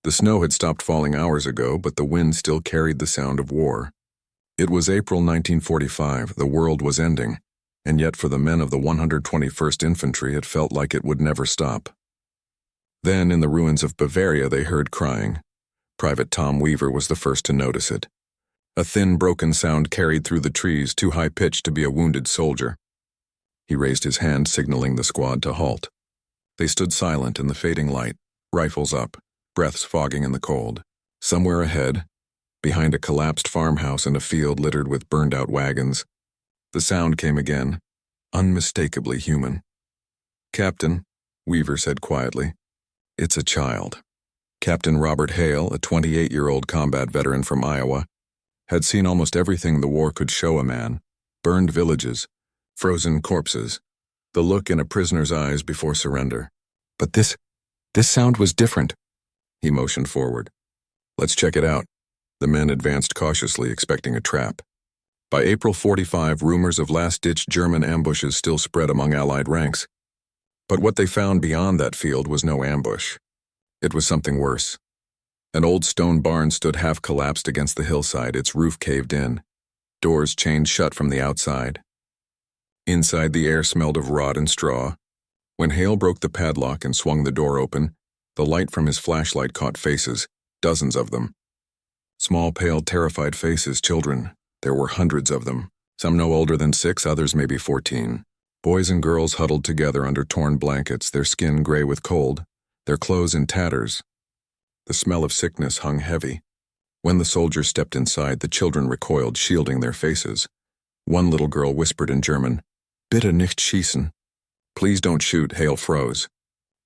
The snow had stopped falling hours ago, but the wind still carried the sound of war. It was April 1945, the world was ending, and yet for the men of the 121st Infantry it felt like it would never stop. Then, in the ruins of Bavaria, they heard crying. Private Tom Weaver was the first to notice it. A thin, broken sound carried through the trees, too high-pitched to be a wounded soldier. He raised his hand, signaling the squad to halt. They stood silent in the fading light, rifles up, breaths fogging in the cold. Somewhere ahead, behind a collapsed farmhouse and a field littered with burned-out wagons, the sound came again, unmistakably human. "Captain," Weaver said quietly, "it's a child." Captain Robert Hale, a 28-year-old combat veteran from Iowa, had seen almost everything the war could show a man: burned villages, frozen corpses, the look in a prisoner's eyes before surrender. But this sound was different. He motioned forward. "Let's check it out." The men advanced cautiously, expecting a trap. By April 45, rumors of last-ditch German ambushes still spread among Allied ranks. But what they found beyond that field was no ambush. It was something worse. An old stone barn stood half-collapsed against the hillside, its roof caved in, doors chained shut from the outside. Inside, the air smelled of rot and straw. When Hale broke the padlock and swung the door open, the light from his flashlight caught faces, dozens of them. Small, pale, terrified faces, children. There were hundreds of them, some no older than 6, others maybe 14. Boys and girls huddled together under torn blankets, their skin gray with cold, their clothes in tatters. The smell of sickness hung heavy. When the soldiers stepped inside, the children recoiled, shielding their faces. One little girl whispered in German, "Bitte nicht schießen." "Please don't shoot." Hale froze.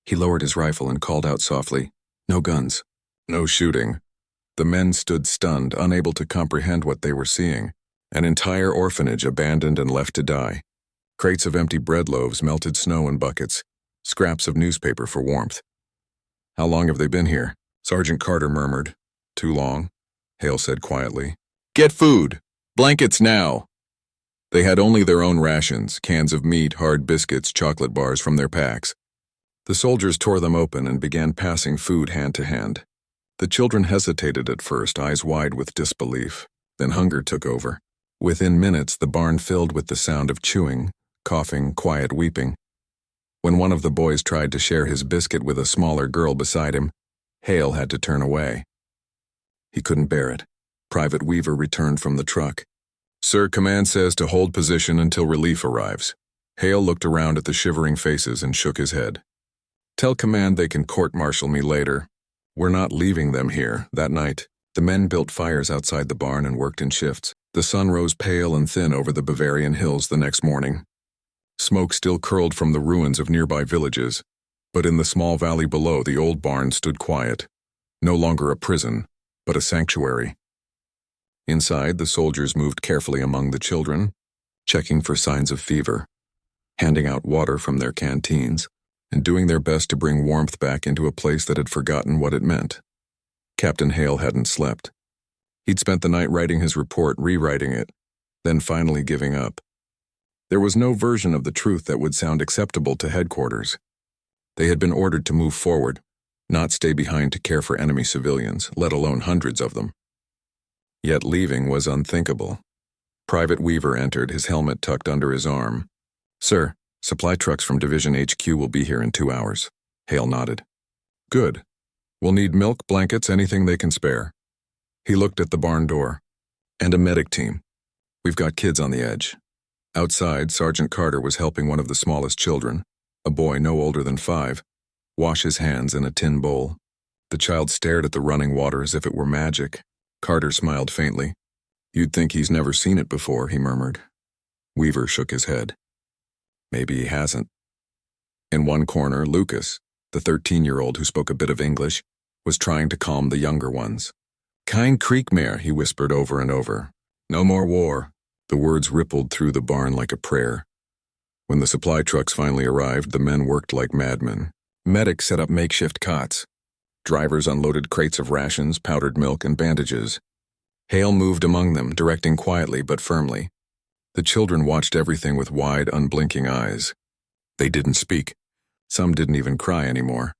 He lowered his rifle and called out softly, "No guns." No shooting. The men stood stunned, unable to comprehend what they were seeing. An entire orphanage abandoned and left to die. Crates of empty bread loaves, melted snow in buckets, scraps of newspaper for warmth. "How long have they been here?" Sergeant Carter murmured. "Too long," Hale said quietly. "Get food! Blankets now!" They had only their own rations, cans of meat, hard biscuits, chocolate bars from their packs. The soldiers tore them open and began passing food hand to hand. The children hesitated at first, eyes wide with disbelief. Then hunger took over. Within minutes, the barn filled with the sound of chewing, coughing, quiet weeping. When one of the boys tried to share his biscuit with a smaller girl beside him, Hale had to turn away. He couldn't bear it. Private Weaver returned from the truck. "Sir, command says to hold position until relief arrives." Hale looked around at the shivering faces and shook his head. "Tell command they can court-martial me later. We're not leaving them here." That night, the men built fires outside the barn and worked in shifts. The sun rose pale and thin over the Bavarian hills the next morning. Smoke still curled from the ruins of nearby villages, but in the small valley below, the old barn stood quiet, no longer a prison, but a sanctuary. Inside, the soldiers moved carefully among the children, checking for signs of fever, handing out water from their canteens, and doing their best to bring warmth back into a place that had forgotten what it meant. Captain Hale hadn't slept. He'd spent the night writing his report, rewriting it, then finally giving up. There was no version of the truth that would sound acceptable to headquarters. They had been ordered to move forward, not stay behind to care for enemy civilians, let alone hundreds of them. Yet leaving was unthinkable. Private Weaver entered, his helmet tucked under his arm. "Sir, supply trucks from Division HQ will be here in 2 hours." Hale nodded. "Good. We'll need milk, blankets, anything they can spare." He looked at the barn door. "And a medic team. We've got kids on the edge." Outside, Sergeant Carter was helping one of the smallest children, a boy no older than 5, wash his hands in a tin bowl. The child stared at the running water as if it were magic. Carter smiled faintly. "You'd think he's never seen it before," he murmured. Weaver shook his head. "Maybe he hasn't." In one corner, Lucas, the 13-year-old who spoke a bit of English, was trying to calm the younger ones. "Kein Krieg mehr," he whispered over and over. "No more war." The words rippled through the barn like a prayer. When the supply trucks finally arrived, the men worked like madmen. Medics set up makeshift cots. Drivers unloaded crates of rations, powdered milk, and bandages. Hale moved among them, directing quietly but firmly. The children watched everything with wide, unblinking eyes. They didn't speak. Some didn't even cry anymore.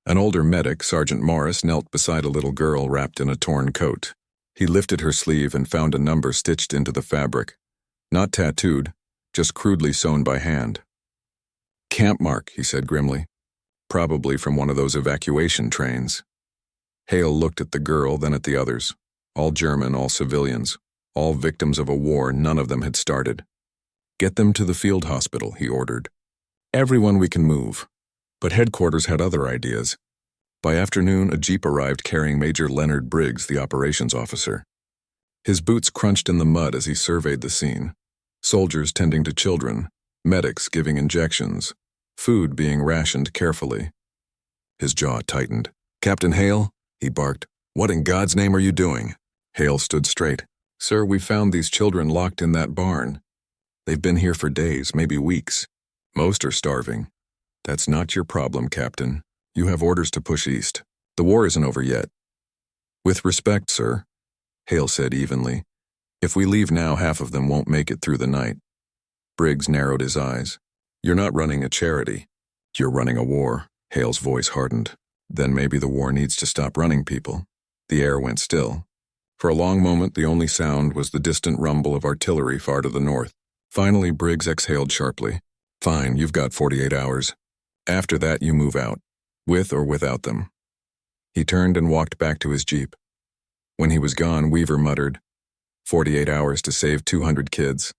An older medic, Sergeant Morris, knelt beside a little girl wrapped in a torn coat. He lifted her sleeve and found a number stitched into the fabric. Not tattooed, just crudely sewn by hand. "Camp mark," he said grimly. "Probably from one of those evacuation trains." Hale looked at the girl, then at the others. All German, all civilians. All victims of a war none of them had started. "Get them to the field hospital," he ordered. "Everyone we can move." But headquarters had other ideas. By afternoon, a jeep arrived carrying Major Leonard Briggs, the operations officer. His boots crunched in the mud as he surveyed the scene. Soldiers tending to children, medics giving injections, food being rationed carefully. His jaw tightened. "Captain Hale," he barked, "what in God's name are you doing?" Hale stood straight. "Sir, we found these children locked in that barn. They've been here for days, maybe weeks. Most are starving." "That's not your problem, Captain. You have orders to push east. The war isn't over yet." "With respect, sir," Hale said evenly. "If we leave now, half of them won't make it through the night." Briggs narrowed his eyes. "You're not running a charity. You're running a war." Hale's voice hardened. "Then maybe the war needs to stop running people." The air went still. For a long moment, the only sound was the distant rumble of artillery far to the north. Finally, Briggs exhaled sharply. "Fine, you've got 48 hours. After that, you move out, with or without them." He turned and walked back to his jeep. When he was gone, Weaver muttered, 48 hours to save 200 kids.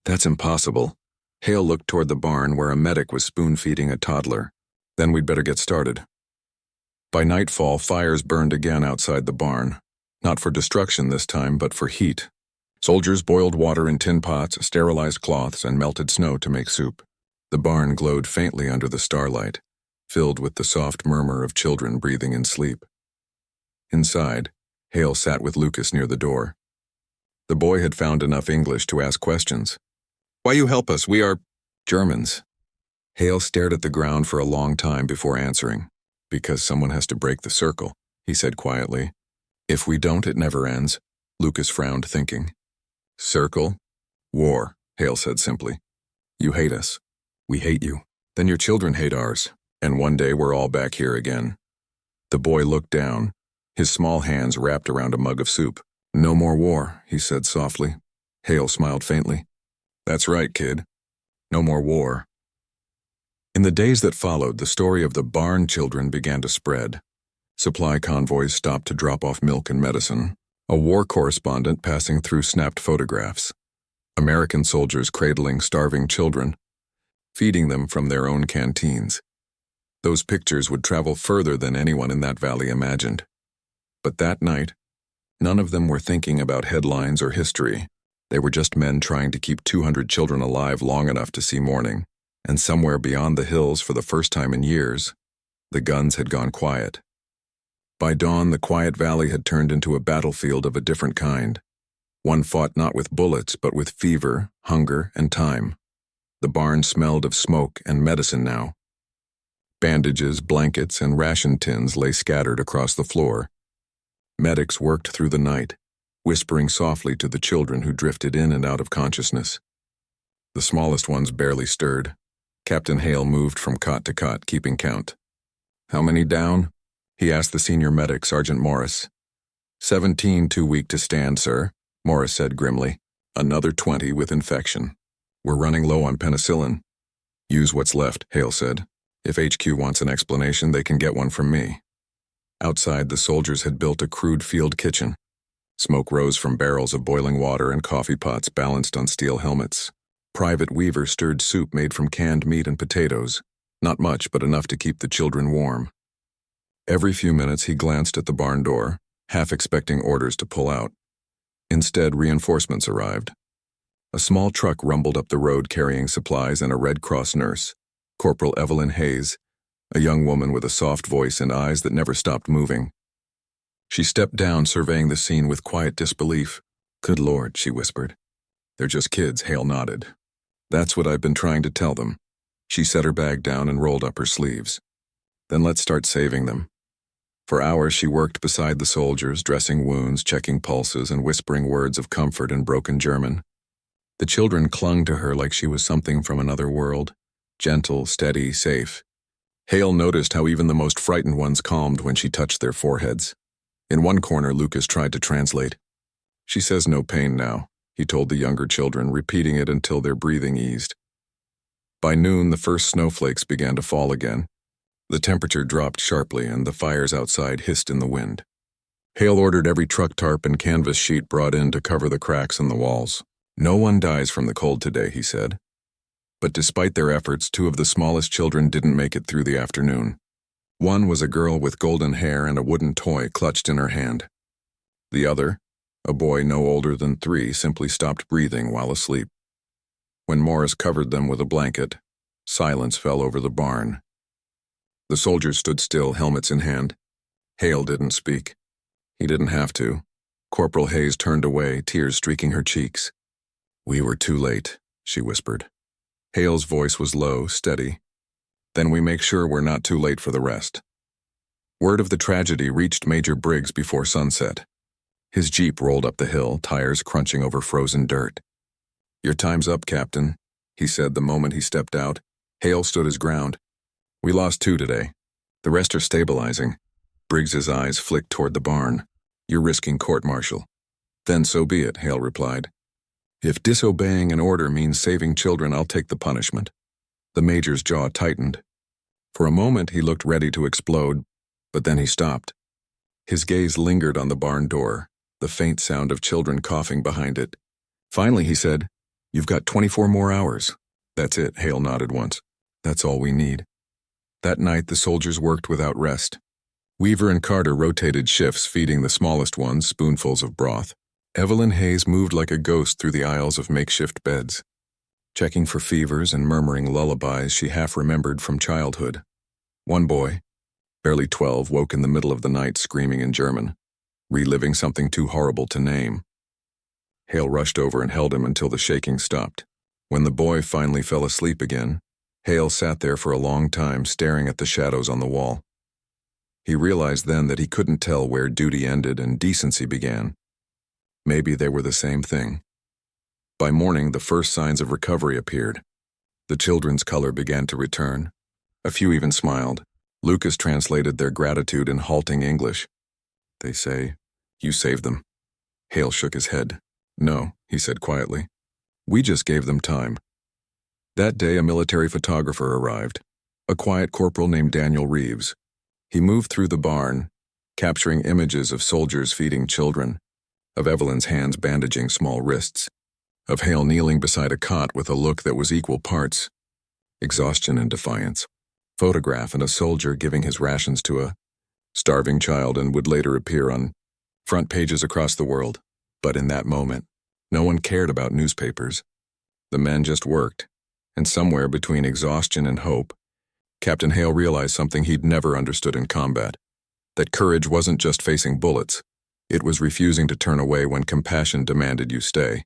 That's impossible." Hale looked toward the barn where a medic was spoon-feeding a toddler. "Then we'd better get started." By nightfall, fires burned again outside the barn. Not for destruction this time, but for heat. Soldiers boiled water in tin pots, sterilized cloths, and melted snow to make soup. The barn glowed faintly under the starlight, filled with the soft murmur of children breathing in sleep. Inside, Hale sat with Lucas near the door. The boy had found enough English to ask questions. "Why you help us? We are Germans." Hale stared at the ground for a long time before answering. "Because someone has to break the circle," he said quietly. "If we don't, it never ends." Lucas frowned, thinking. "Circle? War," Hale said simply. "You hate us. We hate you. Then your children hate ours. And one day we're all back here again." The boy looked down, his small hands wrapped around a mug of soup. "No more war," he said softly. Hale smiled faintly. "That's right, kid. No more war." In the days that followed, the story of the barn children began to spread. Supply convoys stopped to drop off milk and medicine. A war correspondent passing through snapped photographs. American soldiers cradling starving children, feeding them from their own canteens. Those pictures would travel further than anyone in that valley imagined. But that night, none of them were thinking about headlines or history. They were just men trying to keep 200 children alive long enough to see morning. And somewhere beyond the hills, for the first time in years, the guns had gone quiet. By dawn, the quiet valley had turned into a battlefield of a different kind. One fought not with bullets, but with fever, hunger, and time. The barn smelled of smoke and medicine now. Bandages, blankets, and ration tins lay scattered across the floor. Medics worked through the night, whispering softly to the children who drifted in and out of consciousness. The smallest ones barely stirred. Captain Hale moved from cot to cot, keeping count. "How many down?" he asked the senior medic, Sergeant Morris. 17 too weak to stand, sir," Morris said grimly. "Another 20 with infection. We're running low on penicillin." "Use what's left," Hale said. "If HQ wants an explanation, they can get one from me." Outside, the soldiers had built a crude field kitchen. Smoke rose from barrels of boiling water and coffee pots balanced on steel helmets. Private Weaver stirred soup made from canned meat and potatoes. Not much, but enough to keep the children warm. Every few minutes he glanced at the barn door, half expecting orders to pull out. Instead, reinforcements arrived. A small truck rumbled up the road carrying supplies and a Red Cross nurse, Corporal Evelyn Hayes, a young woman with a soft voice and eyes that never stopped moving. She stepped down, surveying the scene with quiet disbelief. "Good Lord," she whispered. "They're just kids," Hale nodded. "That's what I've been trying to tell them." She set her bag down and rolled up her sleeves. "Then let's start saving them." For hours she worked beside the soldiers, dressing wounds, checking pulses, and whispering words of comfort in broken German. The children clung to her like she was something from another world, gentle, steady, safe. Hale noticed how even the most frightened ones calmed when she touched their foreheads. In one corner, Lucas tried to translate. "She says no pain now," he told the younger children, repeating it until their breathing eased. By noon, the first snowflakes began to fall again. The temperature dropped sharply, and the fires outside hissed in the wind. Hale ordered every truck tarp and canvas sheet brought in to cover the cracks in the walls. "No one dies from the cold today," he said. But despite their efforts, two of the smallest children didn't make it through the afternoon. One was a girl with golden hair and a wooden toy clutched in her hand. The other, a boy no older than 3, simply stopped breathing while asleep. When Morris covered them with a blanket, silence fell over the barn. The soldiers stood still, helmets in hand. Hale didn't speak. He didn't have to. Corporal Hayes turned away, tears streaking her cheeks. "We were too late," she whispered. Hale's voice was low, steady. "Then we make sure we're not too late for the rest." Word of the tragedy reached Major Briggs before sunset. His jeep rolled up the hill, tires crunching over frozen dirt. "Your time's up, Captain," he said the moment he stepped out. Hale stood his ground. "We lost 2 today. The rest are stabilizing." Briggs's eyes flicked toward the barn. "You're risking court-martial." "Then so be it," Hale replied. "If disobeying an order means saving children, I'll take the punishment." The major's jaw tightened. For a moment he looked ready to explode, but then he stopped. His gaze lingered on the barn door, the faint sound of children coughing behind it. Finally he said, "You've got 24 more hours." "That's it," Hale nodded once. "That's all we need." That night the soldiers worked without rest. Weaver and Carter rotated shifts, feeding the smallest ones spoonfuls of broth. Evelyn Hayes moved like a ghost through the aisles of makeshift beds, checking for fevers and murmuring lullabies she half remembered from childhood. One boy, barely 12, woke in the middle of the night screaming in German, reliving something too horrible to name. Hale rushed over and held him until the shaking stopped. When the boy finally fell asleep again, Hale sat there for a long time staring at the shadows on the wall. He realized then that he couldn't tell where duty ended and decency began. Maybe they were the same thing. By morning, the first signs of recovery appeared. The children's color began to return. A few even smiled. Lucas translated their gratitude in halting English. "They say, you saved them." Hale shook his head. "No," he said quietly. "We just gave them time." That day, a military photographer arrived, a quiet corporal named Daniel Reeves. He moved through the barn, capturing images of soldiers feeding children, of Evelyn's hands bandaging small wrists, of Hale kneeling beside a cot with a look that was equal parts exhaustion and defiance. Photograph and a soldier giving his rations to a starving child and would later appear on front pages across the world. But in that moment, no one cared about newspapers. The men just worked, and somewhere between exhaustion and hope, Captain Hale realized something he'd never understood in combat, that courage wasn't just facing bullets. It was refusing to turn away when compassion demanded you stay.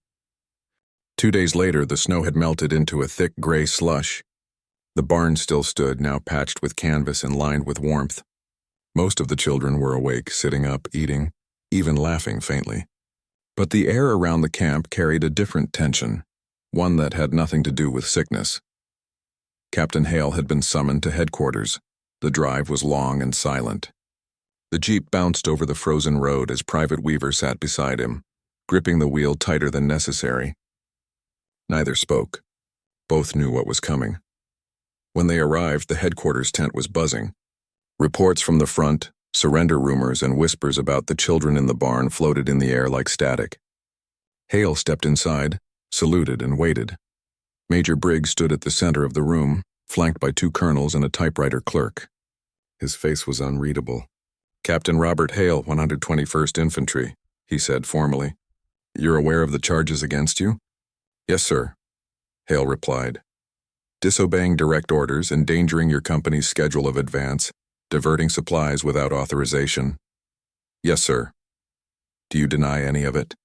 2 days later, the snow had melted into a thick gray slush. The barn still stood, now patched with canvas and lined with warmth. Most of the children were awake, sitting up, eating, even laughing faintly. But the air around the camp carried a different tension, one that had nothing to do with sickness. Captain Hale had been summoned to headquarters. The drive was long and silent. The jeep bounced over the frozen road as Private Weaver sat beside him, gripping the wheel tighter than necessary. Neither spoke. Both knew what was coming. When they arrived, the headquarters tent was buzzing. Reports from the front, surrender rumors, and whispers about the children in the barn floated in the air like static. Hale stepped inside, saluted, and waited. Major Briggs stood at the center of the room, flanked by 2 colonels and a typewriter clerk. His face was unreadable. "Captain Robert Hale, 121st Infantry," he said formally. "You're aware of the charges against you?" "Yes, sir," Hale replied. "Disobeying direct orders, endangering your company's schedule of advance, diverting supplies without authorization." "Yes, sir." "Do you deny any of it?"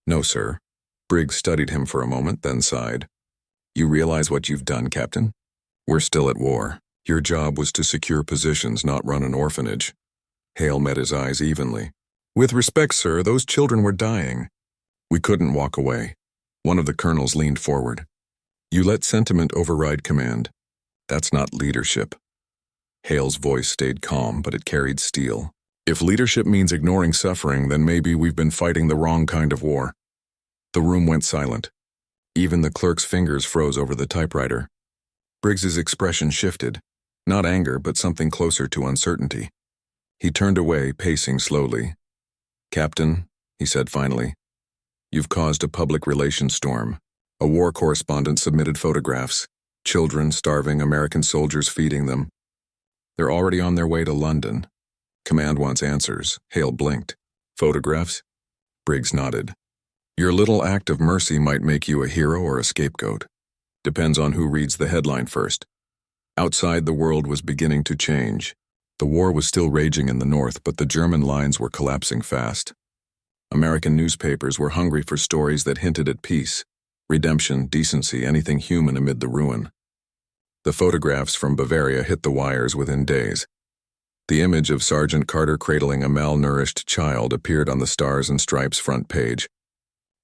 "No, sir." Briggs studied him for a moment, then sighed. "You realize what you've done, Captain? We're still at war. Your job was to secure positions, not run an orphanage." Hale met his eyes evenly. "With respect, sir, those children were dying." "We couldn't walk away." One of the colonels leaned forward. "You let sentiment override command. That's not leadership." Hale's voice stayed calm, but it carried steel. If leadership means ignoring suffering, then maybe we've been fighting the wrong kind of war. The room went silent. Even the clerk's fingers froze over the typewriter. Briggs's expression shifted. Not anger, but something closer to uncertainty. He turned away, pacing slowly. "Captain," he said finally, "you've caused a public relations storm." A war correspondent submitted photographs. Children starving, American soldiers feeding them. "They're already on their way to London. Command wants answers." Hale blinked. "Photographs?" Briggs nodded. "Your little act of mercy might make you a hero or a scapegoat. Depends on who reads the headline first." Outside, the world was beginning to change. The war was still raging in the north, but the German lines were collapsing fast. American newspapers were hungry for stories that hinted at peace, redemption, decency, anything human amid the ruin. The photographs from Bavaria hit the wires within days. The image of Sergeant Carter cradling a malnourished child appeared on the Stars and Stripes front page.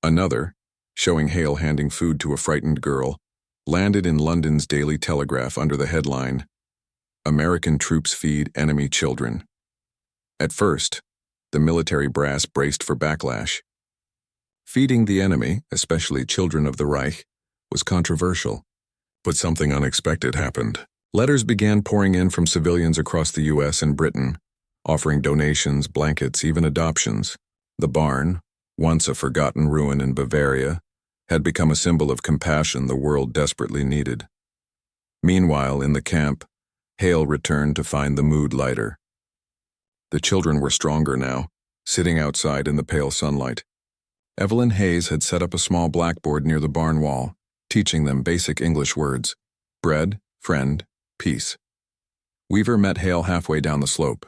Another, showing Hale handing food to a frightened girl, landed in London's Daily Telegraph under the headline, "American Troops Feed Enemy Children." At first, the military brass braced for backlash. Feeding the enemy, especially children of the Reich, was controversial. But something unexpected happened. Letters began pouring in from civilians across the U.S. and Britain, offering donations, blankets, even adoptions. The barn, once a forgotten ruin in Bavaria, had become a symbol of compassion the world desperately needed. Meanwhile, in the camp, Hale returned to find the mood lighter. The children were stronger now, sitting outside in the pale sunlight. Evelyn Hayes had set up a small blackboard near the barn wall, teaching them basic English words: bread, friend, peace. Weaver met Hale halfway down the slope.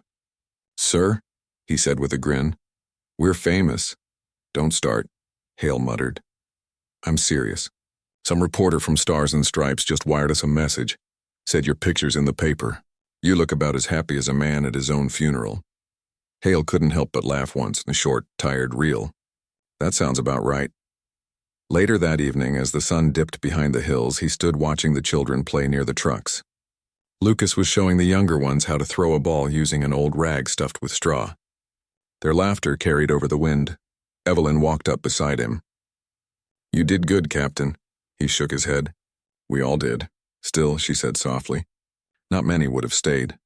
"Sir," he said with a grin, "we're famous." "Don't start," Hale muttered. "I'm serious. Some reporter from Stars and Stripes just wired us a message. Said your picture's in the paper. You look about as happy as a man at his own funeral." Hale couldn't help but laugh once in a short, tired reel. "That sounds about right." Later that evening, as the sun dipped behind the hills, he stood watching the children play near the trucks. Lucas was showing the younger ones how to throw a ball using an old rag stuffed with straw. Their laughter carried over the wind. Evelyn walked up beside him. "You did good, Captain." He shook his head. "We all did." "Still," she said softly, "not many would have stayed."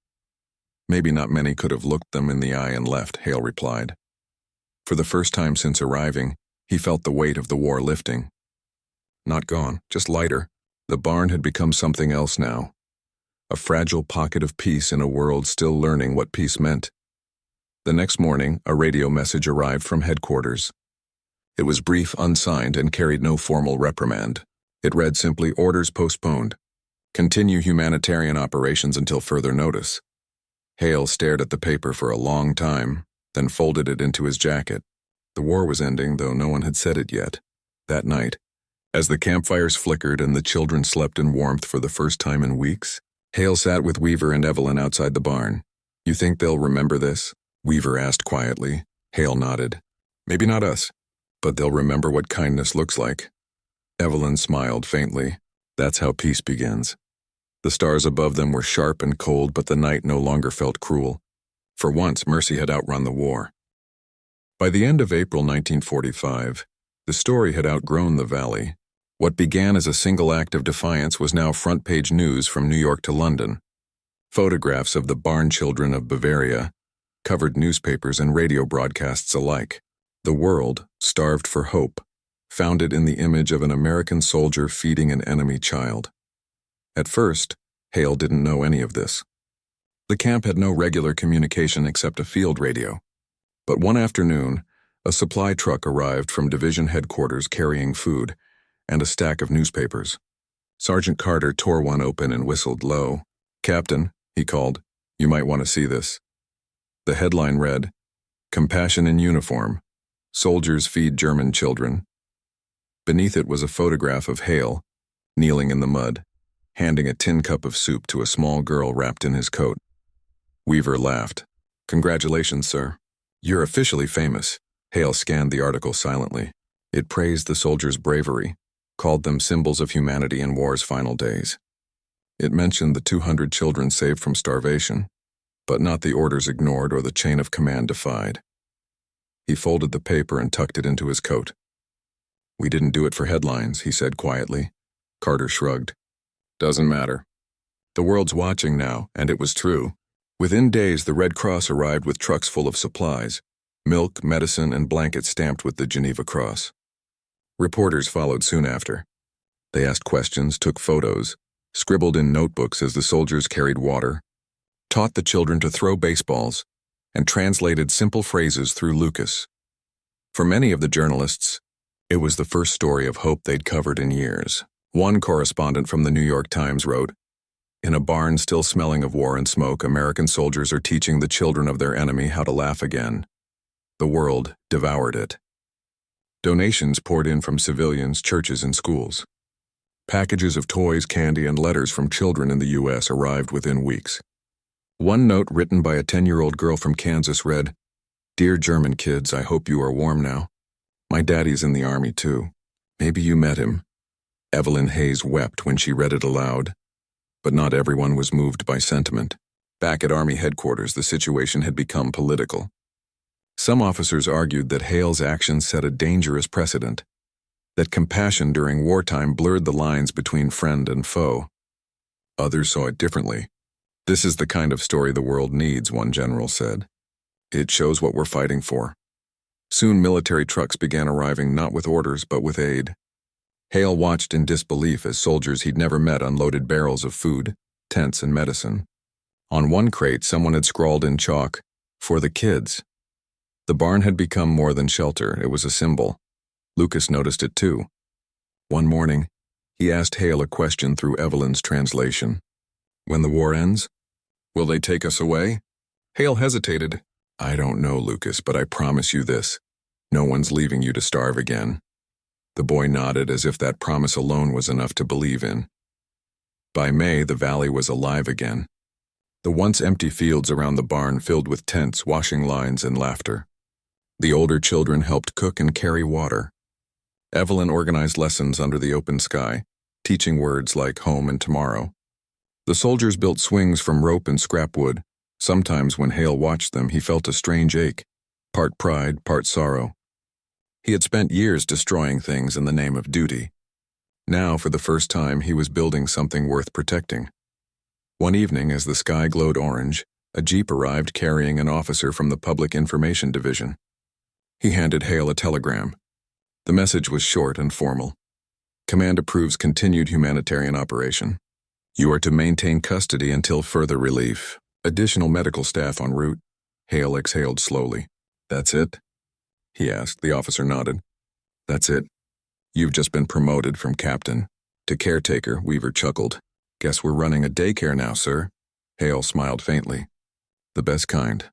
"Maybe not many could have looked them in the eye and left," Hale replied. For the first time since arriving, he felt the weight of the war lifting. Not gone, just lighter. The barn had become something else now. A fragile pocket of peace in a world still learning what peace meant. The next morning, a radio message arrived from headquarters. It was brief, unsigned, and carried no formal reprimand. It read simply, "Orders postponed. Continue humanitarian operations until further notice." Hale stared at the paper for a long time, then folded it into his jacket. The war was ending, though no one had said it yet. That night, as the campfires flickered and the children slept in warmth for the first time in weeks, Hale sat with Weaver and Evelyn outside the barn. "You think they'll remember this?" Weaver asked quietly. Hale nodded. "Maybe not us, but they'll remember what kindness looks like." Evelyn smiled faintly. "That's how peace begins." The stars above them were sharp and cold, but the night no longer felt cruel. For once, mercy had outrun the war. By the end of April 1945, the story had outgrown the valley. What began as a single act of defiance was now front-page news from New York to London. Photographs of the barn children of Bavaria covered newspapers and radio broadcasts alike. The world, starved for hope, found it in the image of an American soldier feeding an enemy child. At first, Hale didn't know any of this. The camp had no regular communication except a field radio. But one afternoon, a supply truck arrived from division headquarters carrying food and a stack of newspapers. Sergeant Carter tore one open and whistled low. "Captain," he called, "you might want to see this." The headline read, "Compassion in Uniform. Soldiers Feed German Children." Beneath it was a photograph of Hale, kneeling in the mud, handing a tin cup of soup to a small girl wrapped in his coat. Weaver laughed. "Congratulations, sir. You're officially famous." Hale scanned the article silently. It praised the soldiers' bravery, called them symbols of humanity in war's final days. It mentioned the 200 children saved from starvation, but not the orders ignored or the chain of command defied. He folded the paper and tucked it into his coat. "We didn't do it for headlines," he said quietly. Carter shrugged. "Doesn't matter. The world's watching now, and it was true." Within days, the Red Cross arrived with trucks full of supplies, milk, medicine, and blankets stamped with the Geneva Cross. Reporters followed soon after. They asked questions, took photos, scribbled in notebooks as the soldiers carried water, taught the children to throw baseballs, and translated simple phrases through Lucas. For many of the journalists, it was the first story of hope they'd covered in years. One correspondent from the New York Times wrote, "In a barn still smelling of war and smoke, American soldiers are teaching the children of their enemy how to laugh again." The world devoured it. Donations poured in from civilians, churches, and schools. Packages of toys, candy, and letters from children in the U.S. arrived within weeks. One note written by a 10-year-old girl from Kansas read, "Dear German kids, I hope you are warm now. My daddy's in the army too. Maybe you met him." Evelyn Hayes wept when she read it aloud. But not everyone was moved by sentiment. Back at Army headquarters, the situation had become political. Some officers argued that Hale's actions set a dangerous precedent, that compassion during wartime blurred the lines between friend and foe. Others saw it differently. "This is the kind of story the world needs," one general said. "It shows what we're fighting for." Soon military trucks began arriving not with orders but with aid. Hale watched in disbelief as soldiers he'd never met unloaded barrels of food, tents, and medicine. On one crate, someone had scrawled in chalk, "For the kids." The barn had become more than shelter, it was a symbol. Lucas noticed it too. One morning, he asked Hale a question through Evelyn's translation. "When the war ends, will they take us away?" Hale hesitated. "I don't know, Lucas, but I promise you this. No one's leaving you to starve again." The boy nodded as if that promise alone was enough to believe in. By May, the valley was alive again. The once empty fields around the barn filled with tents, washing lines, and laughter. The older children helped cook and carry water. Evelyn organized lessons under the open sky, teaching words like home and tomorrow. The soldiers built swings from rope and scrap wood. Sometimes when Hale watched them, he felt a strange ache, part pride, part sorrow. He had spent years destroying things in the name of duty. Now, for the first time, he was building something worth protecting. One evening, as the sky glowed orange, a jeep arrived carrying an officer from the Public Information Division. He handed Hale a telegram. The message was short and formal. "Command approves continued humanitarian operation. You are to maintain custody until further relief. Additional medical staff en route." Hale exhaled slowly. "That's it?" he asked. The officer nodded. "That's it. You've just been promoted from captain to caretaker," Weaver chuckled. "Guess we're running a daycare now, sir." Hale smiled faintly. "The best kind."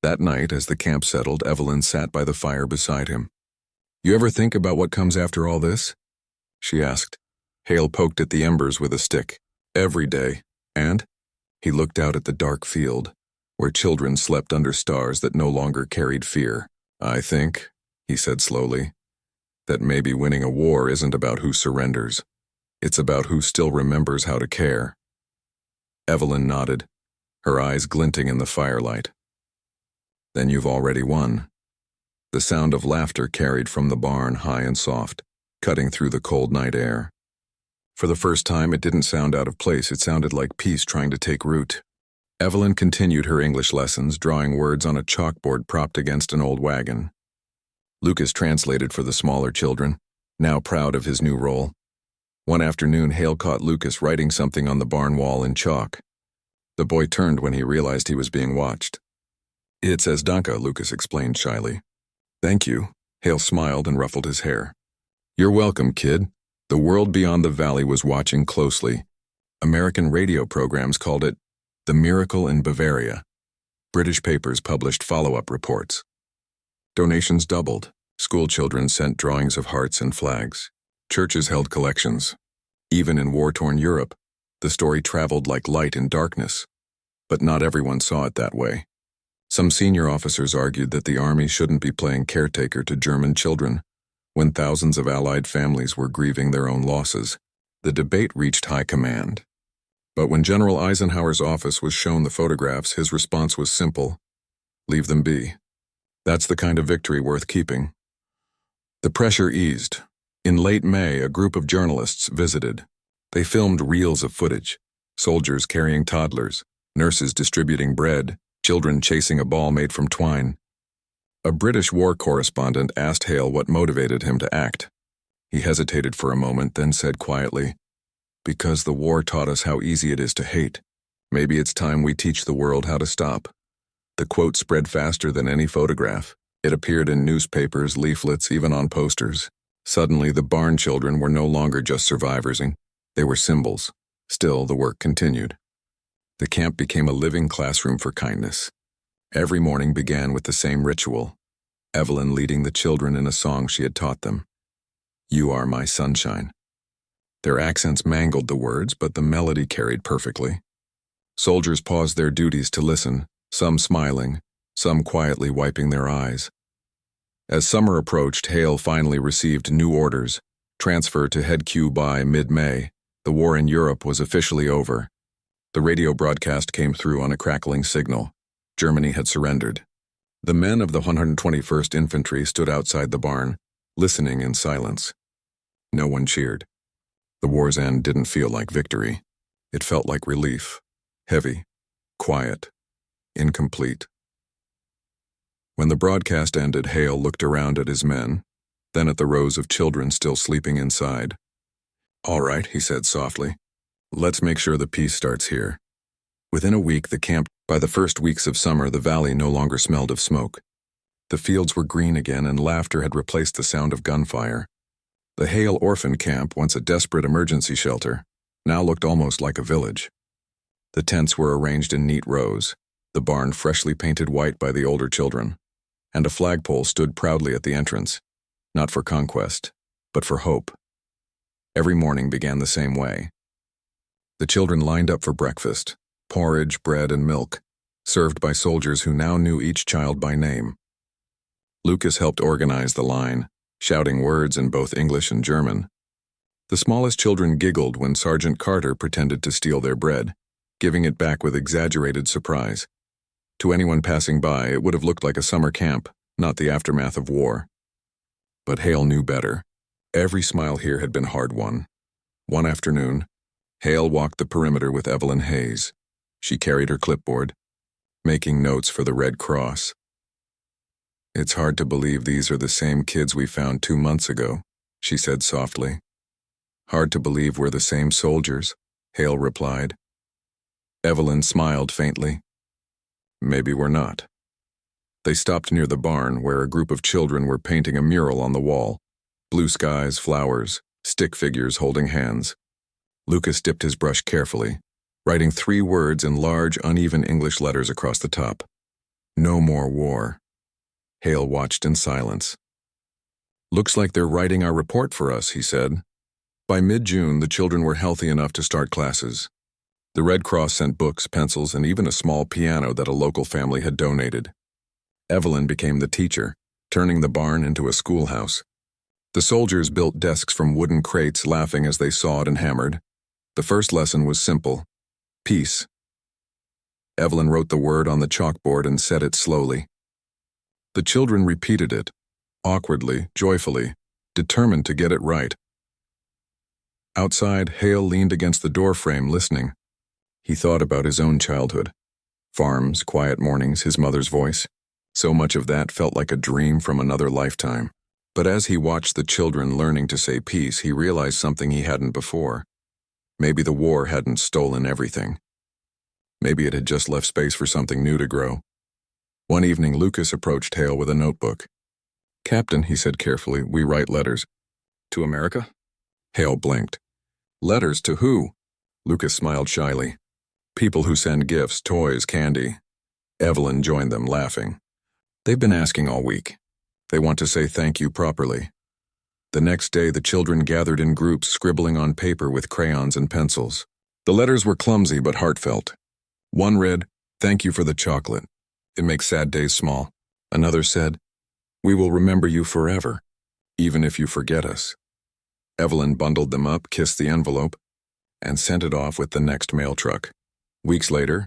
That night, as the camp settled, Evelyn sat by the fire beside him. "You ever think about what comes after all this?" she asked. Hale poked at the embers with a stick. "Every day. And?" He looked out at the dark field, where children slept under stars that no longer carried fear. "I think," he said slowly, "that maybe winning a war isn't about who surrenders. It's about who still remembers how to care." Evelyn nodded, her eyes glinting in the firelight. "Then you've already won." The sound of laughter carried from the barn, high and soft, cutting through the cold night air. For the first time, it didn't sound out of place. It sounded like peace trying to take root. Evelyn continued her English lessons, drawing words on a chalkboard propped against an old wagon. Lucas translated for the smaller children, now proud of his new role. One afternoon, Hale caught Lucas writing something on the barn wall in chalk. The boy turned when he realized he was being watched. "It says Danke," Lucas explained shyly. "Thank you." Hale smiled and ruffled his hair. "You're welcome, kid." The world beyond the valley was watching closely. American radio programs called it "The Miracle in Bavaria." British papers published follow-up reports. Donations doubled. School children sent drawings of hearts and flags. Churches held collections. Even in war-torn Europe, the story traveled like light in darkness. But not everyone saw it that way. Some senior officers argued that the army shouldn't be playing caretaker to German children when thousands of Allied families were grieving their own losses. The debate reached high command. But when General Eisenhower's office was shown the photographs, his response was simple: leave them be. That's the kind of victory worth keeping. The pressure eased. In late May, a group of journalists visited. They filmed reels of footage: soldiers carrying toddlers, nurses distributing bread, children chasing a ball made from twine. A British war correspondent asked Hale what motivated him to act. He hesitated for a moment, then said quietly, "Because the war taught us how easy it is to hate. Maybe it's time we teach the world how to stop." The quote spread faster than any photograph. It appeared in newspapers, leaflets, even on posters. Suddenly, the barn children were no longer just survivors. They were symbols. Still, the work continued. The camp became a living classroom for kindness. Every morning began with the same ritual: Evelyn leading the children in a song she had taught them. "You are my sunshine." Their accents mangled the words, but the melody carried perfectly. Soldiers paused their duties to listen, some smiling, some quietly wiping their eyes. As summer approached, Hale finally received new orders: transfer to Head Q by mid-May. The war in Europe was officially over. The radio broadcast came through on a crackling signal. Germany had surrendered. The men of the 121st Infantry stood outside the barn, listening in silence. No one cheered. The war's end didn't feel like victory. It felt like relief. Heavy, quiet, incomplete. When the broadcast ended, Hale looked around at his men, then at the rows of children still sleeping inside. "All right," he said softly. "Let's make sure the peace starts here." Within a week, the camp. By the first weeks of summer, the valley no longer smelled of smoke. The fields were green again, and laughter had replaced the sound of gunfire. The Hale Orphan Camp, once a desperate emergency shelter, now looked almost like a village. The tents were arranged in neat rows, the barn freshly painted white by the older children, and a flagpole stood proudly at the entrance, not for conquest, but for hope. Every morning began the same way. The children lined up for breakfast: porridge, bread, and milk, served by soldiers who now knew each child by name. Lucas helped organize the line, shouting words in both English and German. The smallest children giggled when Sergeant Carter pretended to steal their bread, giving it back with exaggerated surprise. To anyone passing by, it would have looked like a summer camp, not the aftermath of war. But Hale knew better. Every smile here had been hard-won. One afternoon, Hale walked the perimeter with Evelyn Hayes. She carried her clipboard, making notes for the Red Cross. "It's hard to believe these are the same kids we found 2 months ago," she said softly. "Hard to believe we're the same soldiers," Hale replied. Evelyn smiled faintly. "Maybe we're not." They stopped near the barn, where a group of children were painting a mural on the wall: blue skies, flowers, stick figures holding hands. Lucas dipped his brush carefully, writing 3 words in large, uneven English letters across the top: "No more war." Hale watched in silence. "Looks like they're writing our report for us," he said. By mid-June, the children were healthy enough to start classes. The Red Cross sent books, pencils, and even a small piano that a local family had donated. Evelyn became the teacher, turning the barn into a schoolhouse. The soldiers built desks from wooden crates, laughing as they sawed and hammered. The first lesson was simple: peace. Evelyn wrote the word on the chalkboard and said it slowly. The children repeated it, awkwardly, joyfully, determined to get it right. Outside, Hale leaned against the doorframe, listening. He thought about his own childhood. Farms, quiet mornings, his mother's voice. So much of that felt like a dream from another lifetime. But as he watched the children learning to say peace, he realized something he hadn't before. Maybe the war hadn't stolen everything. Maybe it had just left space for something new to grow. One evening, Lucas approached Hale with a notebook. "Captain," he said carefully, "we write letters." "To America?" Hale blinked. "Letters to who?" Lucas smiled shyly. "People who send gifts, toys, candy." Evelyn joined them, laughing. "They've been asking all week. They want to say thank you properly." The next day, the children gathered in groups, scribbling on paper with crayons and pencils. The letters were clumsy but heartfelt. One read, "Thank you for the chocolate. It makes sad days small." Another said, "We will remember you forever, even if you forget us." Evelyn bundled them up, kissed the envelope. and sent it off with the next mail truck. Weeks later,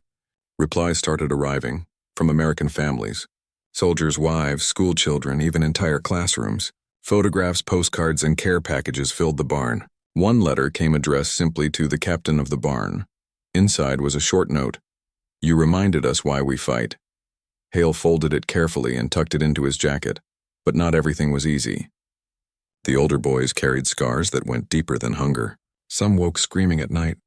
replies started arriving from American families, soldiers' wives, school children, even entire classrooms. Photographs, postcards, and care packages filled the barn. One letter came addressed simply to the captain of the barn. Inside was a short note. "You reminded us why we fight." Hale folded it carefully and tucked it into his jacket, but not everything was easy. The older boys carried scars that went deeper than hunger. Some woke screaming at night.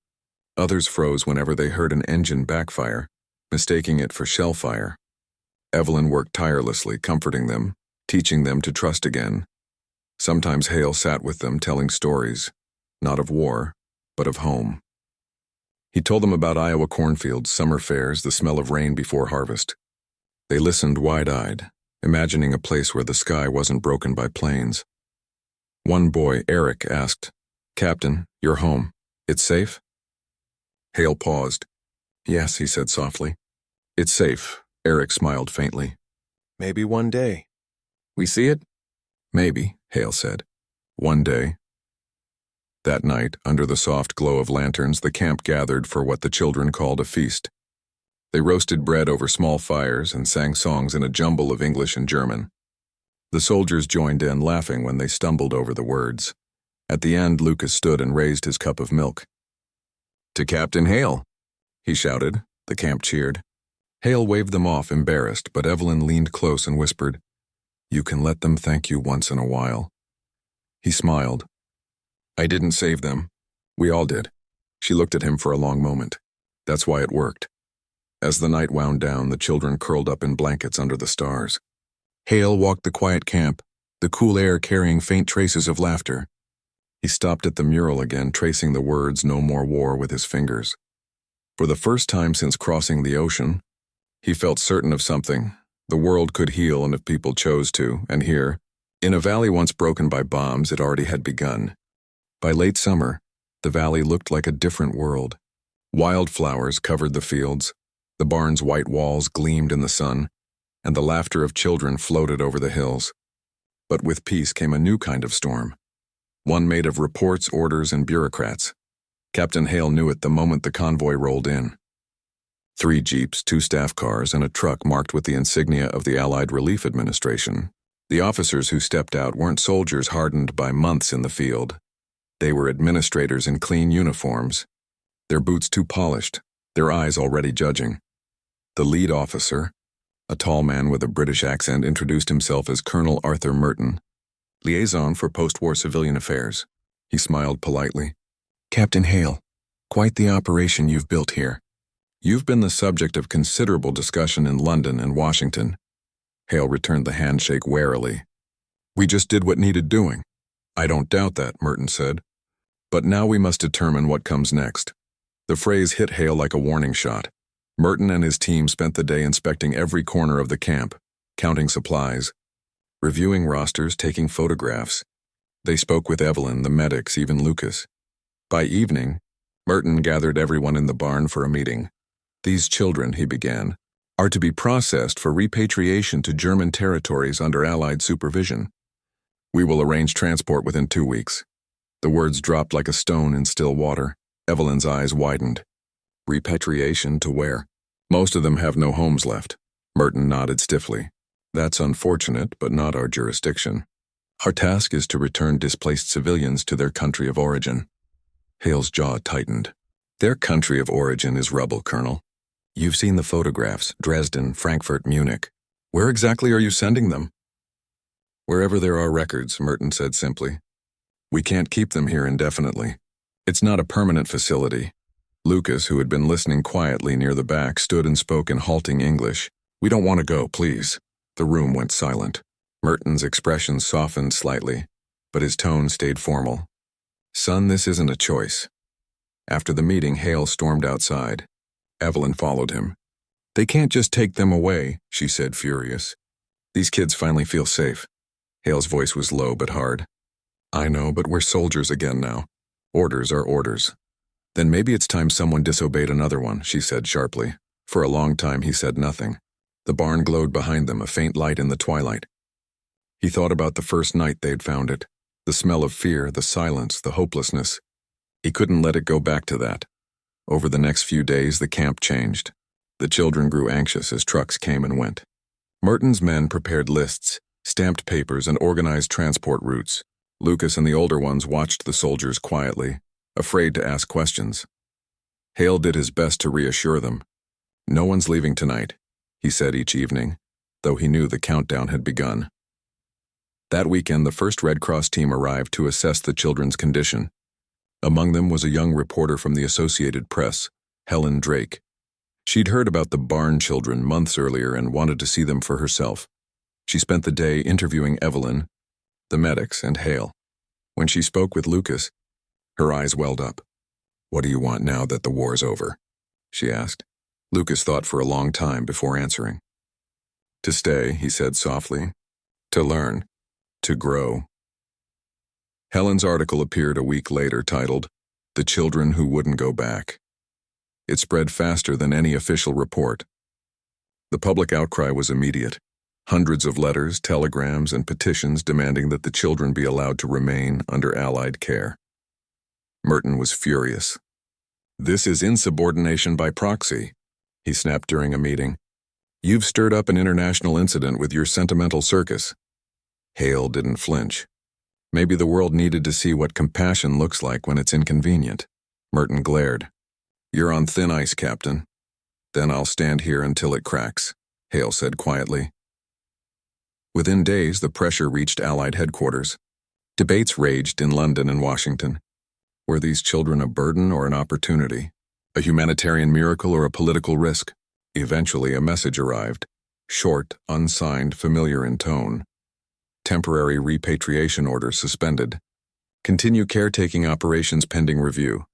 Others froze whenever they heard an engine backfire, mistaking it for shell fire. Evelyn worked tirelessly, comforting them, teaching them to trust again. Sometimes Hale sat with them telling stories, not of war, but of home. He told them about Iowa cornfields, summer fairs, the smell of rain before harvest. They listened wide-eyed, imagining a place where the sky wasn't broken by planes. One boy, Eric, asked, "Captain, you're home. It's safe?" Hale paused. "Yes," he said softly. "It's safe," Eric smiled faintly. "Maybe one day. We see it?" "Maybe," Hale said. "One day." That night, under the soft glow of lanterns, the camp gathered for what the children called a feast. They roasted bread over small fires and sang songs in a jumble of English and German. The soldiers joined in, laughing when they stumbled over the words. At the end, Lucas stood and raised his cup of milk. "To Captain Hale," he shouted. The camp cheered. Hale waved them off, embarrassed, but Evelyn leaned close and whispered, "You can let them thank you once in a while." He smiled. "I didn't save them. We all did." She looked at him for a long moment. That's why it worked. As the night wound down, the children curled up in blankets under the stars. Hale walked the quiet camp, the cool air carrying faint traces of laughter. He stopped at the mural again, tracing the words "No More War" with his fingers. For the first time since crossing the ocean, he felt certain of something. The world could heal, and if people chose to, and here, in a valley once broken by bombs, it already had begun. By late summer, the valley looked like a different world. Wildflowers covered the fields, the barn's white walls gleamed in the sun, and the laughter of children floated over the hills. But with peace came a new kind of storm, one made of reports, orders, and bureaucrats. Captain Hale knew it the moment the convoy rolled in. 3 jeeps, 2 staff cars, and a truck marked with the insignia of the Allied Relief Administration. The officers who stepped out weren't soldiers hardened by months in the field. They were administrators in clean uniforms, their boots too polished, their eyes already judging. The lead officer, a tall man with a British accent, introduced himself as Colonel Arthur Merton, liaison for post-war civilian affairs. He smiled politely. "Captain Hale, quite the operation you've built here. You've been the subject of considerable discussion in London and Washington." Hale returned the handshake warily. "We just did what needed doing." "I don't doubt that," Merton said. "But now we must determine what comes next." The phrase hit Hale like a warning shot. Merton and his team spent the day inspecting every corner of the camp, counting supplies, reviewing rosters, taking photographs. They spoke with Evelyn, the medics, even Lucas. By evening, Merton gathered everyone in the barn for a meeting. "These children," he began, "are to be processed for repatriation to German territories under Allied supervision. We will arrange transport within 2 weeks." The words dropped like a stone in still water. Evelyn's eyes widened. "Repatriation to where?" "Most of them have no homes left." Merton nodded stiffly. "That's unfortunate, but not our jurisdiction. Our task is to return displaced civilians to their country of origin." Hale's jaw tightened. "Their country of origin is rubble, Colonel. You've seen the photographs, Dresden, Frankfurt, Munich. Where exactly are you sending them?" "Wherever there are records," Merton said simply. "We can't keep them here indefinitely. It's not a permanent facility." Lucas, who had been listening quietly near the back, stood and spoke in halting English. "We don't want to go, please." The room went silent. Merton's expression softened slightly, but his tone stayed formal. "Son, this isn't a choice." After the meeting, Hale stormed outside. Evelyn followed him. "They can't just take them away," she said, furious. "These kids finally feel safe." Hale's voice was low but hard. "I know, but we're soldiers again now. Orders are orders." "Then maybe it's time someone disobeyed another one," she said sharply. For a long time he said nothing. The barn glowed behind them, a faint light in the twilight. He thought about the first night they'd found it. The smell of fear, the silence, the hopelessness. He couldn't let it go back to that. Over the next few days, the camp changed. The children grew anxious as trucks came and went. Merton's men prepared lists, stamped papers, and organized transport routes. Lucas and the older ones watched the soldiers quietly, afraid to ask questions. Hale did his best to reassure them. "No one's leaving tonight," he said each evening, though he knew the countdown had begun. That weekend, the first Red Cross team arrived to assess the children's condition. Among them was a young reporter from the Associated Press, Helen Drake. She'd heard about the barn children months earlier and wanted to see them for herself. She spent the day interviewing Evelyn, the medics, and Hale. When she spoke with Lucas, her eyes welled up. "What do you want now that the war's over?" she asked. Lucas thought for a long time before answering. "To stay," he said softly. "To learn. To grow." Helen's article appeared a week later titled, "The Children Who Wouldn't Go Back." It spread faster than any official report. The public outcry was immediate. Hundreds of letters, telegrams, and petitions demanding that the children be allowed to remain under Allied care. Merton was furious. "This is insubordination by proxy," he snapped during a meeting. "You've stirred up an international incident with your sentimental circus." Hale didn't flinch. Maybe the world needed to see what compassion looks like when it's inconvenient. Merton glared. "You're on thin ice, Captain." "Then I'll stand here until it cracks," Hale said quietly. Within days, the pressure reached Allied headquarters. Debates raged in London and Washington. Were these children a burden or an opportunity? A humanitarian miracle or a political risk? Eventually, a message arrived. Short, unsigned, familiar in tone. Temporary repatriation orders suspended. Continue caretaking operations pending review.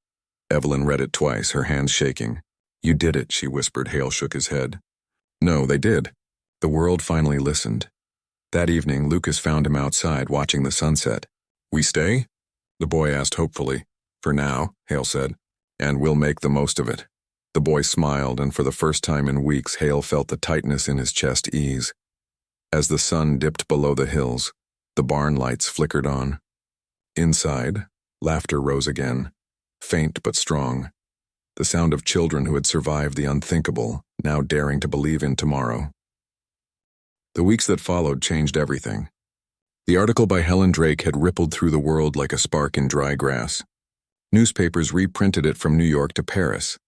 Evelyn read it twice, her hands shaking. "You did it," she whispered. Hale shook his head. "No, they did." The world finally listened. That evening, Lucas found him outside watching the sunset. "We stay?" the boy asked hopefully. "For now," Hale said, "and we'll make the most of it." The boy smiled, and for the first time in weeks, Hale felt the tightness in his chest ease. As the sun dipped below the hills, the barn lights flickered on. Inside, laughter rose again, faint but strong. The sound of children who had survived the unthinkable, now daring to believe in tomorrow. The weeks that followed changed everything. The article by Helen Drake had rippled through the world like a spark in dry grass. Newspapers reprinted it from New York to Paris.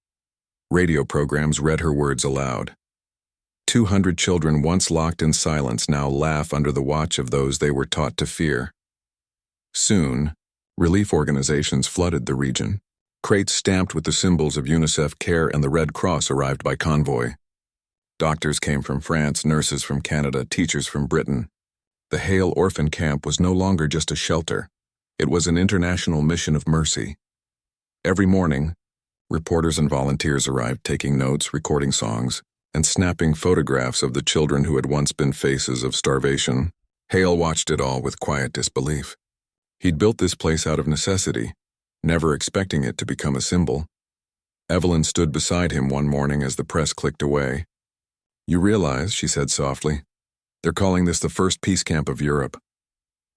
Radio programs read her words aloud. 200 children once locked in silence now laugh under the watch of those they were taught to fear. Soon, relief organizations flooded the region. Crates stamped with the symbols of UNICEF Care and the Red Cross arrived by convoy. Doctors came from France, nurses from Canada, teachers from Britain. The Hale Orphan Camp was no longer just a shelter. It was an international mission of mercy. Every morning, reporters and volunteers arrived taking notes, recording songs, and snapping photographs of the children who had once been faces of starvation. Hale watched it all with quiet disbelief. He'd built this place out of necessity, never expecting it to become a symbol. Evelyn stood beside him one morning as the press clicked away. "You realize," she said softly, "they're calling this the first peace camp of Europe."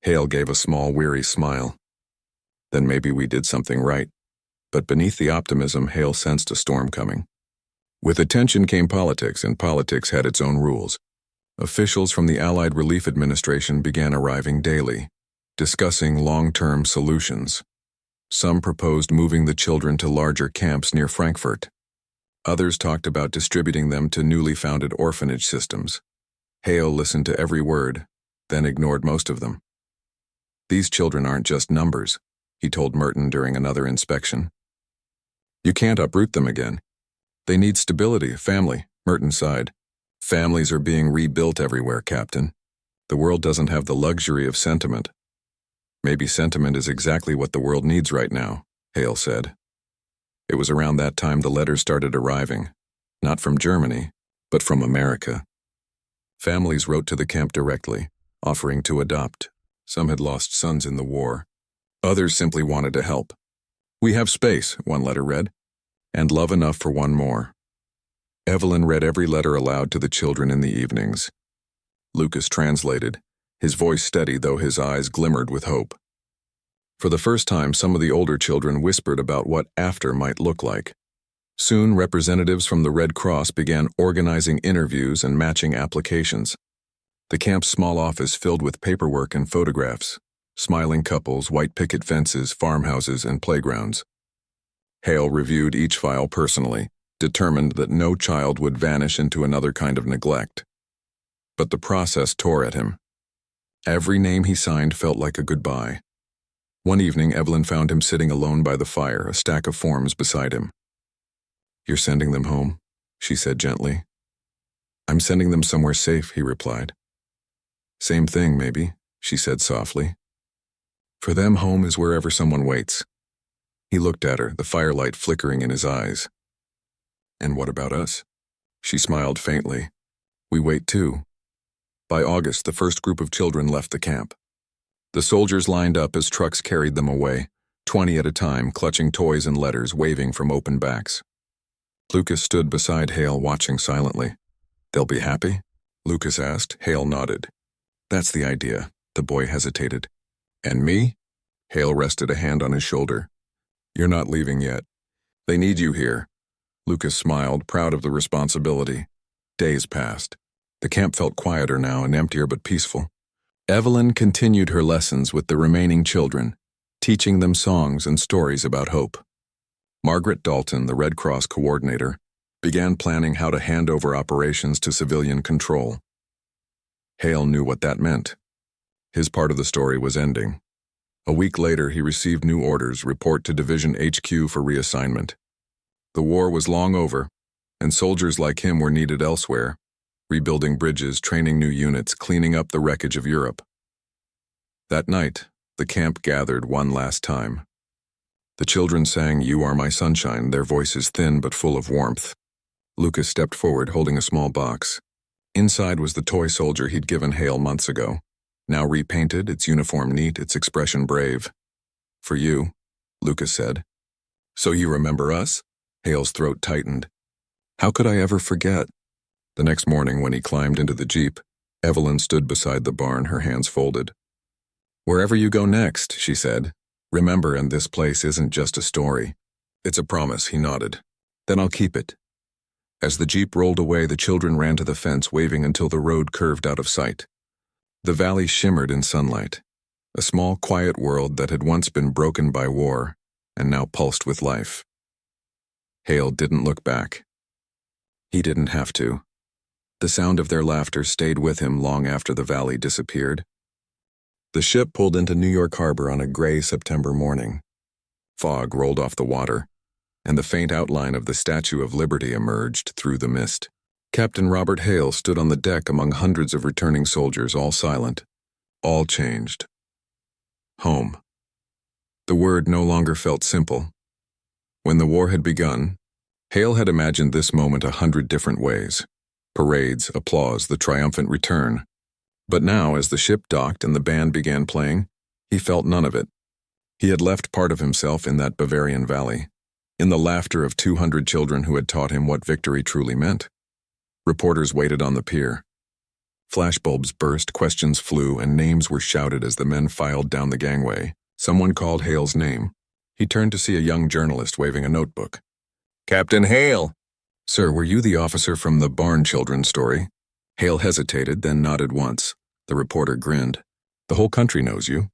Hale gave a small, weary smile. "Then maybe we did something right." But beneath the optimism, Hale sensed a storm coming. With attention came politics, and politics had its own rules. Officials from the Allied Relief Administration began arriving daily, discussing long-term solutions. Some proposed moving the children to larger camps near Frankfurt. Others talked about distributing them to newly founded orphanage systems. Hale listened to every word, then ignored most of them. "These children aren't just numbers," he told Merton during another inspection. "You can't uproot them again. They need stability, family," Merton sighed. "Families are being rebuilt everywhere, Captain. The world doesn't have the luxury of sentiment." "Maybe sentiment is exactly what the world needs right now," Hale said. It was around that time the letters started arriving, not from Germany, but from America. Families wrote to the camp directly, offering to adopt. Some had lost sons in the war. Others simply wanted to help. "We have space," one letter read, "and love enough for one more." Evelyn read every letter aloud to the children in the evenings. Lucas translated, his voice steady though his eyes glimmered with hope. For the first time, some of the older children whispered about what after might look like. Soon, representatives from the Red Cross began organizing interviews and matching applications. The camp's small office filled with paperwork and photographs, smiling couples, white picket fences, farmhouses, and playgrounds. Hale reviewed each file personally, determined that no child would vanish into another kind of neglect. But the process tore at him. Every name he signed felt like a goodbye. One evening, Evelyn found him sitting alone by the fire, a stack of forms beside him. "You're sending them home," she said gently. "I'm sending them somewhere safe," he replied. "Same thing, maybe," she said softly. "For them, home is wherever someone waits." He looked at her, the firelight flickering in his eyes. "And what about us?" She smiled faintly. "We wait too." By August, the first group of children left the camp. The soldiers lined up as trucks carried them away, 20 at a time, clutching toys and letters, waving from open backs. Lucas stood beside Hale, watching silently. "They'll be happy?" Lucas asked. Hale nodded. "That's the idea." The boy hesitated. "And me?" Hale rested a hand on his shoulder. "You're not leaving yet. They need you here." Lucas smiled, proud of the responsibility. Days passed. The camp felt quieter now and emptier but peaceful. Evelyn continued her lessons with the remaining children, teaching them songs and stories about hope. Margaret Dalton, the Red Cross coordinator, began planning how to hand over operations to civilian control. Hale knew what that meant. His part of the story was ending. A week later, he received new orders: report to Division HQ for reassignment. The war was long over, and soldiers like him were needed elsewhere, rebuilding bridges, training new units, cleaning up the wreckage of Europe. That night, the camp gathered one last time. The children sang "You Are My Sunshine," their voices thin but full of warmth. Lucas stepped forward, holding a small box. Inside was the toy soldier he'd given Hale months ago, now repainted, its uniform neat, its expression brave. "For you," Lucas said. "So you remember us?" Hale's throat tightened. "How could I ever forget?" The next morning, when he climbed into the Jeep, Evelyn stood beside the barn, her hands folded. "Wherever you go next," she said, "remember, and this place isn't just a story. It's a promise," he nodded. "Then I'll keep it." As the Jeep rolled away, the children ran to the fence, waving until the road curved out of sight. The valley shimmered in sunlight, a small, quiet world that had once been broken by war and now pulsed with life. Hale didn't look back. He didn't have to. The sound of their laughter stayed with him long after the valley disappeared. The ship pulled into New York Harbor on a gray September morning. Fog rolled off the water, and the faint outline of the Statue of Liberty emerged through the mist. Captain Robert Hale stood on the deck among hundreds of returning soldiers, all silent, all changed. Home. The word no longer felt simple. When the war had begun, Hale had imagined this moment 100 different ways: parades, applause, the triumphant return. But now, as the ship docked and the band began playing, he felt none of it. He had left part of himself in that Bavarian valley, in the laughter of 200 children who had taught him what victory truly meant. Reporters waited on the pier. Flashbulbs burst, questions flew, and names were shouted as the men filed down the gangway. Someone called Hale's name. He turned to see a young journalist waving a notebook. "Captain Hale!" "Sir, were you the officer from the barn children story?" Hale hesitated, then nodded once. The reporter grinned. "The whole country knows you.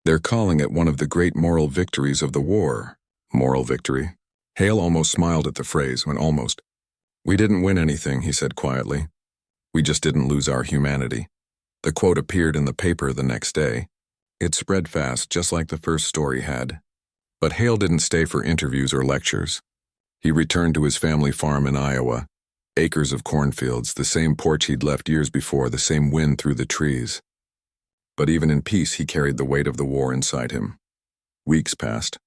They're calling it one of the great moral victories of the war." Moral victory? Hale almost smiled at the phrase, when almost. "We didn't win anything," he said quietly. "We just didn't lose our humanity." The quote appeared in the paper the next day. It spread fast, just like the first story had. But Hale didn't stay for interviews or lectures. He returned to his family farm in Iowa. Acres of cornfields, the same porch he'd left years before, the same wind through the trees. But even in peace, he carried the weight of the war inside him. Weeks passed.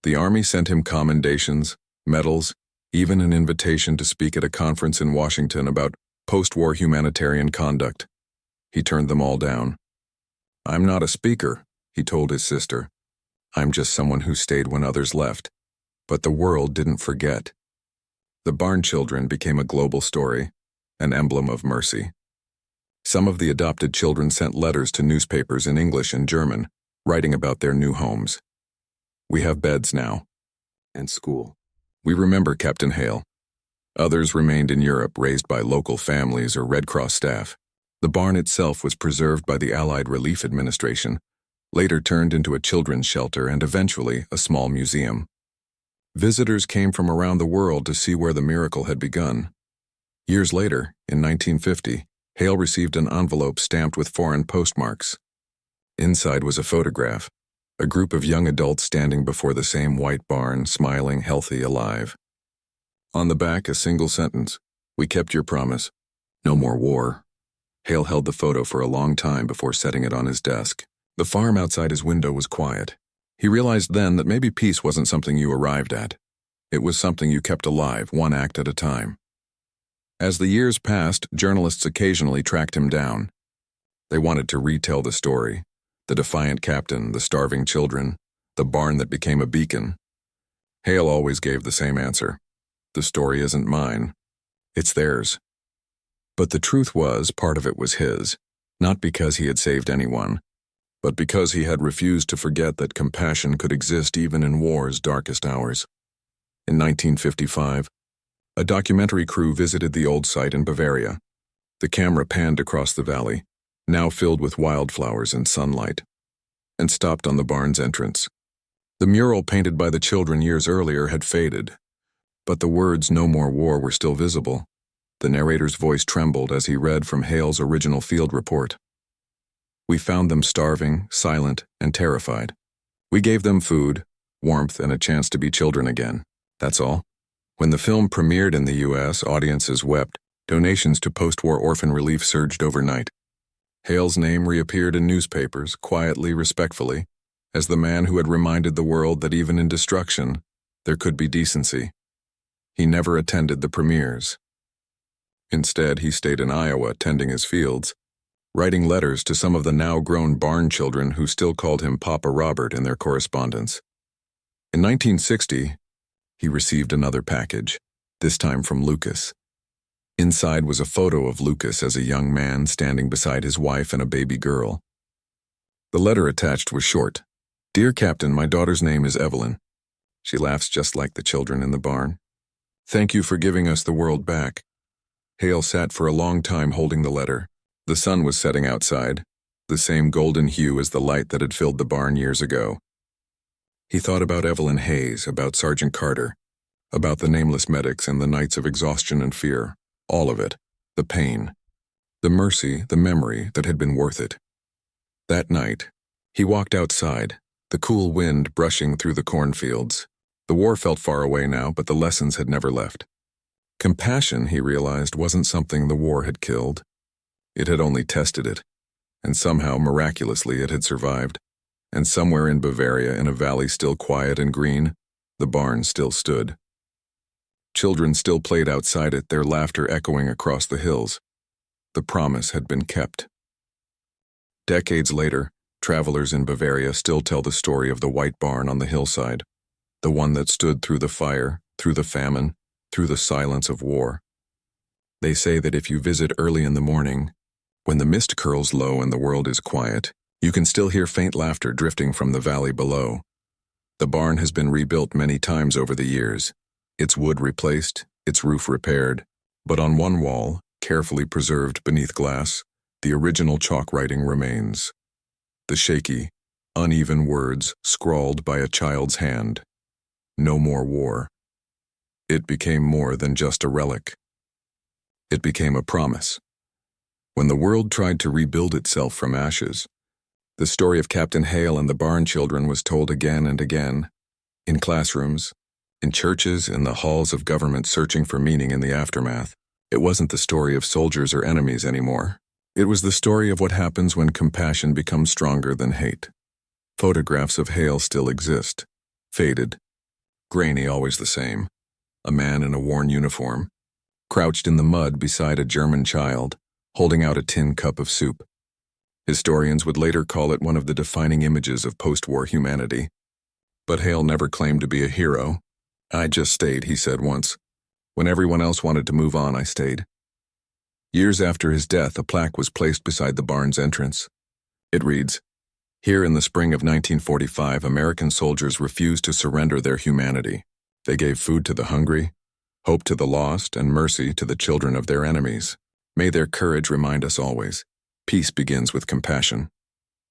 The Army sent him commendations, medals, even an invitation to speak at a conference in Washington about post-war humanitarian conduct. He turned them all down. "I'm not a speaker," he told his sister. "I'm just someone who stayed when others left." But the world didn't forget. The barn children became a global story, an emblem of mercy. Some of the adopted children sent letters to newspapers in English and German, writing about their new homes. We have beds now. And school. We remember Captain Hale. Others remained in Europe, raised by local families or Red Cross staff. The barn itself was preserved by the Allied Relief Administration, later turned into a children's shelter and eventually a small museum. Visitors came from around the world to see where the miracle had begun. Years later, in 1950, Hale received an envelope stamped with foreign postmarks. Inside was a photograph, a group of young adults standing before the same white barn, smiling, healthy, alive. On the back, a single sentence: "We kept your promise. No more war." Hale held the photo for a long time before setting it on his desk. The farm outside his window was quiet. He realized then that maybe peace wasn't something you arrived at. It was something you kept alive, one act at a time. As the years passed, journalists occasionally tracked him down. They wanted to retell the story: the defiant captain, the starving children, the barn that became a beacon. Hale always gave the same answer: "The story isn't mine. It's theirs." But the truth was, part of it was his, not because he had saved anyone, but because he had refused to forget that compassion could exist even in war's darkest hours. In 1955, a documentary crew visited the old site in Bavaria. The camera panned across the valley, now filled with wildflowers and sunlight, and stopped on the barn's entrance. The mural painted by the children years earlier had faded, but the words "No more war" were still visible. The narrator's voice trembled as he read from Hale's original field report. "We found them starving, silent, and terrified. We gave them food, warmth, and a chance to be children again. That's all." When the film premiered in the U.S., audiences wept. Donations to post-war orphan relief surged overnight. Hale's name reappeared in newspapers, quietly, respectfully, as the man who had reminded the world that even in destruction, there could be decency. He never attended the premieres. Instead, he stayed in Iowa, tending his fields, writing letters to some of the now-grown barn children who still called him Papa Robert in their correspondence. In 1960, he received another package, this time from Lucas. Inside was a photo of Lucas as a young man standing beside his wife and a baby girl. The letter attached was short: "Dear Captain, my daughter's name is Evelyn. She laughs just like the children in the barn. Thank you for giving us the world back." Hale sat for a long time holding the letter. The sun was setting outside, the same golden hue as the light that had filled the barn years ago. He thought about Evelyn Hayes, about Sergeant Carter, about the nameless medics and the nights of exhaustion and fear. All of it. The pain. The mercy, the memory that had been worth it. That night, he walked outside, the cool wind brushing through the cornfields. The war felt far away now, but the lessons had never left. Compassion, he realized, wasn't something the war had killed. It had only tested it, and somehow, miraculously, it had survived. And somewhere in Bavaria, in a valley still quiet and green, the barn still stood. Children still played outside it, their laughter echoing across the hills. The promise had been kept. Decades later, travelers in Bavaria still tell the story of the white barn on the hillside, the one that stood through the fire, through the famine, through the silence of war. They say that if you visit early in the morning, when the mist curls low and the world is quiet, you can still hear faint laughter drifting from the valley below. The barn has been rebuilt many times over the years, its wood replaced, its roof repaired, but on one wall, carefully preserved beneath glass, the original chalk writing remains. The shaky, uneven words scrawled by a child's hand. No more war. It became more than just a relic. It became a promise. When the world tried to rebuild itself from ashes, the story of Captain Hale and the barn children was told again and again, in classrooms, in churches, in the halls of government searching for meaning in the aftermath. It wasn't the story of soldiers or enemies anymore. It was the story of what happens when compassion becomes stronger than hate. Photographs of Hale still exist, faded, grainy, always the same. A man in a worn uniform, crouched in the mud beside a German child, holding out a tin cup of soup. Historians would later call it one of the defining images of post-war humanity. But Hale never claimed to be a hero. "I just stayed," he said once. "When everyone else wanted to move on, I stayed." Years after his death, a plaque was placed beside the barn's entrance. It reads, Here in the spring of 1945, American soldiers refused to surrender their humanity. They gave food to the hungry, hope to the lost, and mercy to the children of their enemies. May their courage remind us always, peace begins with compassion.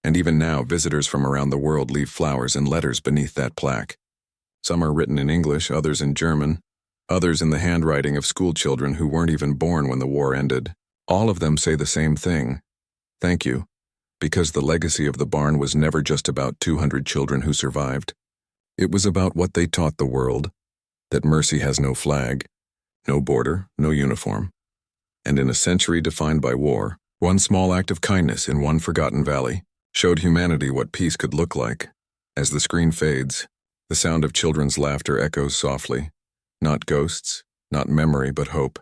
And even now, visitors from around the world leave flowers and letters beneath that plaque. Some are written in English, others in German, others in the handwriting of schoolchildren who weren't even born when the war ended. All of them say the same thing: thank you, because the legacy of the barn was never just about 200 children who survived. It was about what they taught the world, that mercy has no flag, no border, no uniform. And in a century defined by war, one small act of kindness in one forgotten valley showed humanity what peace could look like. As the screen fades, the sound of children's laughter echoes softly. Not ghosts, not memory, but hope.